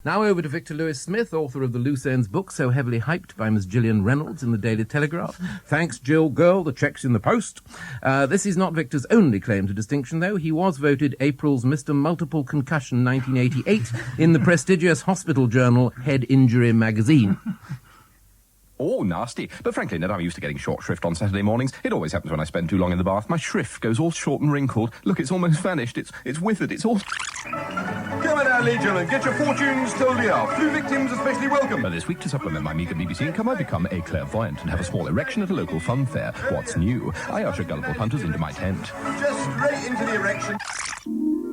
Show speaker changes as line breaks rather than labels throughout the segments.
Now over to Victor Lewis Smith, author of the Loose Ends book, so heavily hyped by Miss Gillian Reynolds in the Daily Telegraph. Thanks, Jill Girl, the check's in the post. This is not Victor's only claim to distinction, though. He was voted April's Mr. Multiple Concussion 1988 in the prestigious hospital journal Head Injury Magazine.
Oh, nasty. But frankly, Ned, I'm used to getting short shrift on Saturday mornings. It always happens when I spend too long in the bath. My shrift goes all short and wrinkled. Look, it's almost vanished. It's withered. It's all...
Come on now, ladies and gentlemen, get your fortunes told here. Flu victims especially welcome.
But this week, to supplement my meagre BBC income, I become a clairvoyant and have a small erection at a local fun fair. What's new? I usher gullible punters into my tent.
Just straight into the erection.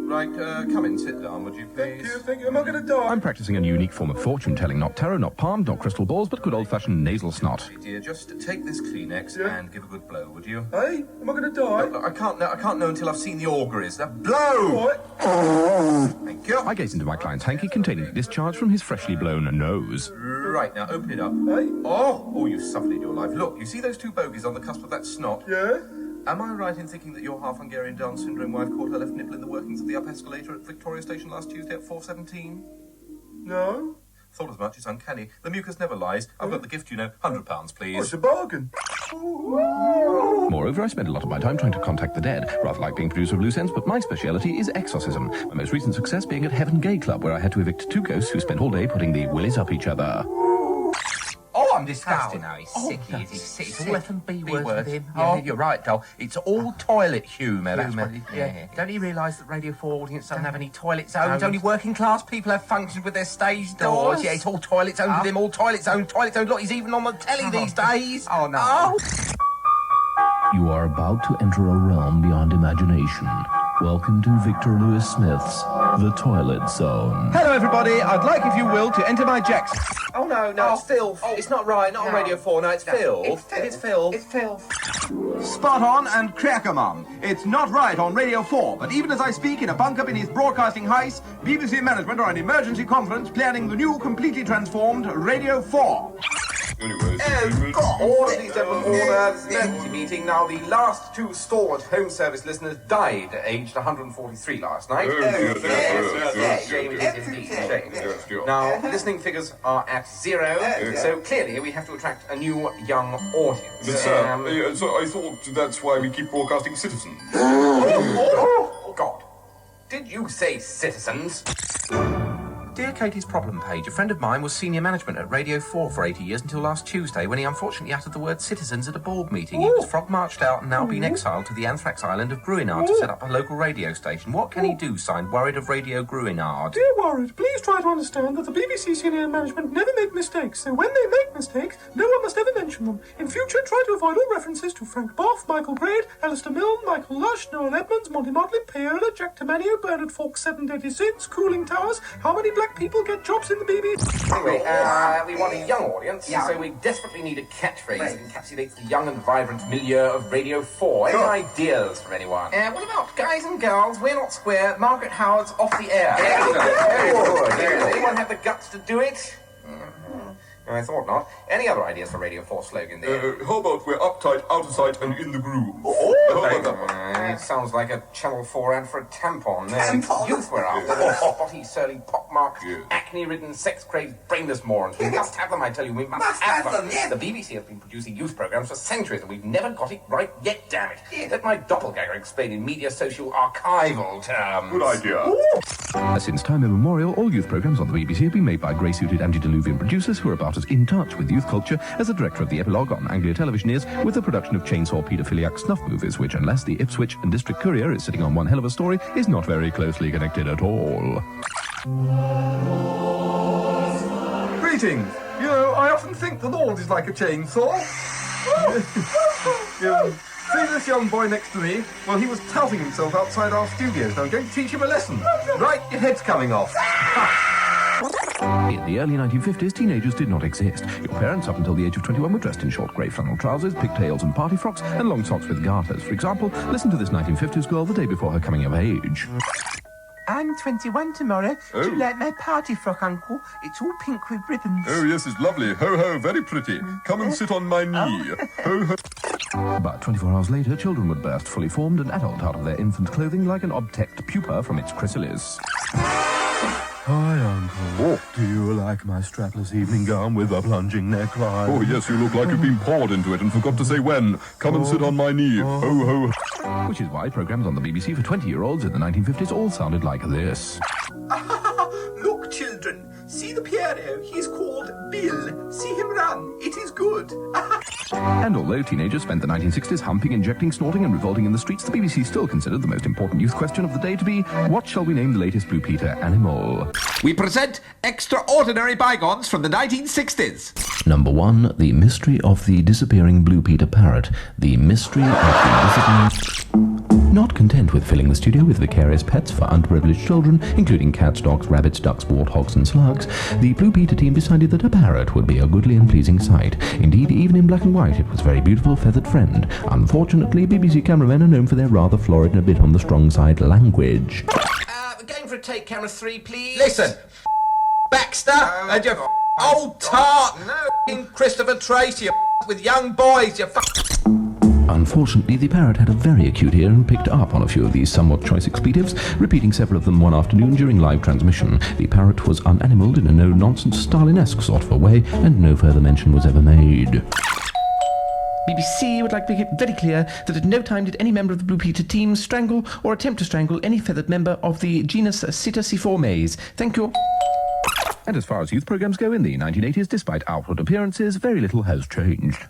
Right, come in, sit down, would you please? Thank you, am I going to die?
I'm practicing a unique form of fortune-telling, not tarot, not palm, not crystal balls, but good old-fashioned nasal snot.
Dear, just take this Kleenex and give a good blow, would you?
Hey, am I going to die?
No, I can't know until I've seen the auguries. Now, blow!
What?
Thank you.
I gaze into my client's hanky containing the discharge from his freshly blown nose.
Right, now, open it up.
Hey?
Oh, you've suffered in your life. Look, you see those two bogies on the cusp of that snot?
Yeah?
Am I right in thinking that your half-Hungarian Down syndrome wife caught her left nipple in the workings of the up escalator at Victoria Station last Tuesday at 4:17?
No?
Thought as much, it's uncanny. The mucus never lies. I've got the gift, you know. £100, please.
Oh, it's a bargain.
Moreover, I spend a lot of my time trying to contact the dead, rather like being producer of Loose Ends, but my speciality is exorcism. My most recent success being at Heaven Gay Club, where I had to evict two ghosts who spent all day putting the willies up each other.
Oh, I'm disgusting now. He's sick, he is. He's sick.
It's all F and B words with him.
Yeah, you're right, doll. It's all toilet humour. That's what it is.
Yeah.
Don't you realise that Radio 4 audience don't have any toilet zones? Only working class people have functions with their stage doors. Yeah, it's all toilet zones with him, all toilet zones. Look, he's even on the telly these days.
Oh, no.
Oh.
You are about to enter a realm beyond imagination. Welcome to Victor Lewis Smith's The Toilet Zone.
Hello, everybody. I'd like, if you will, to enter my jacks. Oh, no, it's filth.
Oh.
It's not right, not on Radio 4. No, it's filth. It is filth.
It's filth.
Spot on and cracker, Mum. It's not right on Radio 4, but even as I speak in a bunker beneath broadcasting house, BBC management are in emergency conference planning the new, completely transformed Radio 4. Order, this is an emergency meeting. Now, the last two stalwart home service listeners died, aged 143 last night. Shame it is indeed, shame. Now, listening figures are at 0, so clearly we have to attract a new young audience.
But sir, so I thought that's why we keep broadcasting Citizen.
Oh, God. Did you say citizens?
Dear Katie's problem page, a friend of mine was senior management at Radio 4 for 80 years until last Tuesday when he unfortunately uttered the word citizens at a board meeting. He was frog-marched out and now been exiled to the anthrax island of Gruinard to set up a local radio station. What can he do, signed Worried of Radio Gruinard?
Dear Worried, please try to understand that the BBC senior management never make mistakes, so when they make mistakes, no one must ever mention them. In future, try to avoid all references to Frank Boff, Michael Braid, Alistair Milne, Michael Lush, Noel Edmonds, Monty Motley, Paola, Jack Tamanio, Bernard Fawkes, 7 Deadly Sins, Cooling Towers. How many black people get jobs in the BBC?
Anyway, we want a young audience, so we desperately need a catchphrase that encapsulates the young and vibrant milieu of Radio 4. Any ideas from anyone? What about guys and girls, we're not square, Margaret Howard's Off the Air? Very good. Does anyone have the guts to do it? I thought not. Any other ideas for Radio 4 slogan there?
How about we're uptight, out of sight, and in the groove?
It sounds like a Channel 4 ad for a tampon. Youth we're after. Those spotty, surly, pockmarked, acne-ridden, sex-crazed, brainless morons. We must have them, I tell you. We must have them. The BBC has been producing youth programmes for centuries, and we've never got it right yet, damn it. Let my doppelganger explain in media social archival terms.
Good idea.
Since time immemorial, all youth programmes on the BBC have been made by grey-suited antediluvian producers who are about as in touch with youth culture as the director of the epilogue on Anglia Television is with the production of chainsaw paedophiliac snuff movies, which, unless the Ipswich and District Courier is sitting on one hell of a story, is not very closely connected at all.
Greetings. You know, I often think the Lord is like a chainsaw. See this young boy next to me? Well, he was touting himself outside our studios. Now I'm going to teach him a lesson. Right, your head's coming off.
In the early 1950s, teenagers did not exist. Your parents, up until the age of 21, were dressed in short grey flannel trousers, pigtails and party frocks, and long socks with garters. For example, listen to this 1950s girl the day before her coming of age.
I'm 21 tomorrow.
Oh.
Do you like my party frock, Uncle? It's all pink with ribbons.
Oh, yes, it's lovely. Ho, ho, very pretty. Come and sit on my knee. Ho, ho.
But 24 hours later, children would burst fully formed and adult out of their infant clothing like an obtect pupa from its chrysalis. Hi, Uncle. Do you like my strapless evening gown with a plunging neckline?
Oh, yes, you look like you've been poured into it and forgot to say when. Come and sit on my knee. Ho, ho.
Which is why programs on the BBC for 20-year-olds in the 1950s all sounded like this.
Look, children, see the Piero. He's called Bill. See him run. It is good.
And although teenagers spent the 1960s humping, injecting, snorting and revolting in the streets, the BBC still considered the most important youth question of the day to be, what shall we name the latest Blue Peter animal?
We present Extraordinary Bygones from the 1960s.
Number 1, The Mystery of the Disappearing Blue Peter Parrot. The Mystery of the Disappearing... Not content with filling the studio with vicarious pets for underprivileged children, including cats, dogs, rabbits, ducks, warthogs and slugs, the Blue Peter team decided that a parrot would be a goodly and pleasing sight. Indeed, even in black and white, it was a very beautiful feathered friend. Unfortunately, BBC cameramen are known for their rather florid and a bit on the strong side language.
We're going for a take camera 3, please.
Listen, Baxter, and your old tart, Christopher Tracy, with young boys, you
Unfortunately, the parrot had a very acute ear and picked up on a few of these somewhat choice expletives, repeating several of them one afternoon during live transmission. The parrot was unanimaled in a no-nonsense Stalin-esque sort of a way, and no further mention was ever made.
BBC would like to make it very clear that at no time did any member of the Blue Peter team strangle or attempt to strangle any feathered member of the genus Psittaciformes. Thank you.
And as far as youth programs go in the 1980s, despite outward appearances, very little has changed.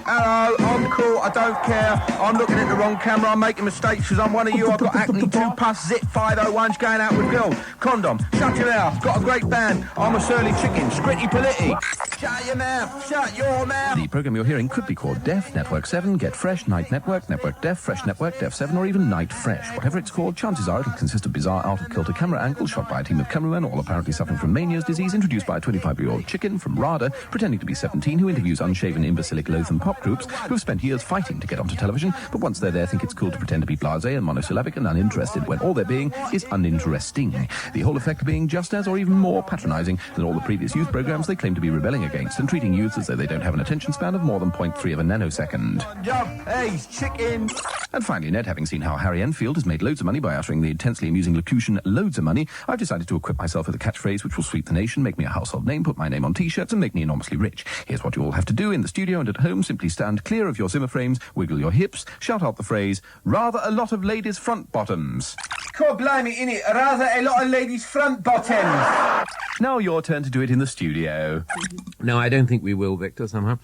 Hello, I'm cool, I don't care. I'm looking at the wrong camera, I'm making mistakes because I'm one of you. I've got acne, 2-puss, zip, 501s going out with Bill. Condom, shut your mouth, got a great band. I'm a surly chicken, scritty politti. Shut your mouth, shut your mouth.
The program you're hearing could be called Def, Network 7, Get Fresh, Night Network, Network Def, Fresh Network, Def 7, or even Night Fresh. Whatever it's called, chances are it'll consist of bizarre out-of-kilter camera angles shot by a team of cameramen, all apparently suffering from mania's disease, introduced by a 25-year-old chicken from RADA, pretending to be 17, who interviews unshaven, imbecilic, loathsome pop groups who have spent years fighting to get onto television, but once they're there think it's cool to pretend to be blasé and monosyllabic and uninterested when all they're being is uninteresting. The whole effect being just as or even more patronising than all the previous youth programmes they claim to be rebelling against and treating youths as though they don't have an attention span of more than 0.3 of a nanosecond.
Hey, chicken.
And finally, Ned, having seen how Harry Enfield has made loads of money by uttering the intensely amusing locution loads of money, I've decided to equip myself with a catchphrase which will sweep the nation, make me a household name, put my name on t-shirts and make me enormously rich. Here's what you all have to do in the studio and at home. Simply stand clear of your Zimmer frames, wiggle your hips, shout out the phrase, rather a lot of ladies' front bottoms.
God blimey, innit? Rather a lot of ladies' front bottoms.
Now your turn to do it in the studio.
No, I don't think we will, Victor, somehow.